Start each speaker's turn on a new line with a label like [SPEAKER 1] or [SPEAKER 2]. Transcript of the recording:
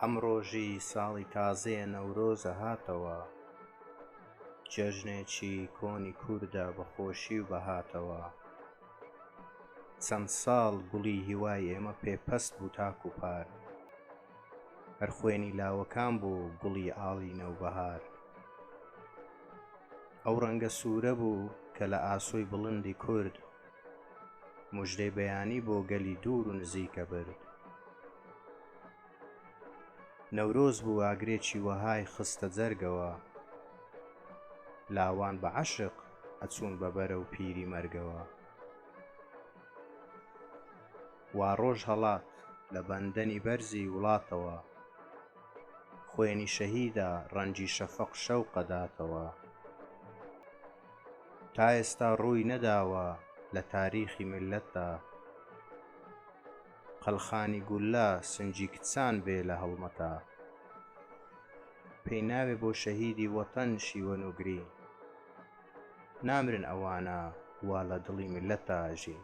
[SPEAKER 1] ئەم ڕۆژی ساڵی تازەیە نەورۆزە هاتەوە، جەژنێکی کۆنی کووردە بەخۆشی و بەهاتەوە. چەند ساڵ گوڵی هیوای ئێمە پێپەست بوو تاک و پار، هەر خوێنی لاوەکان بوو گوڵی ئاڵی نەوبەهار. ئەو ڕەنگە سوورە بوو کە لە ئاسۆی بڵندی کورد، موژدەی بەیانی بۆ گەلی دوور و نزیکە برد. نەورۆز بوو ئاگرێکی وەهای خستە جەرگەوە، لاوان بە عەشق ئەچوون بە بەرەو پیری مەرگەوە. وا ڕۆژ هەڵات لە بەندەنی بەرزی وڵاتەوە، خوێنی شەهیدە ڕەنجی شەفەق شەوقە داتەوە. تا ئێستا ڕووی نەداوە لە تاریخی میللەتدا، قەلخانی گوڵە سنجی کچان بێ لە هەڵمەتا. پێی ناوێ بۆ شەهیدی وەتەن شیوەن و گری، نامرن ئەوانە وا لە دڵی میللەتدا ئەژین.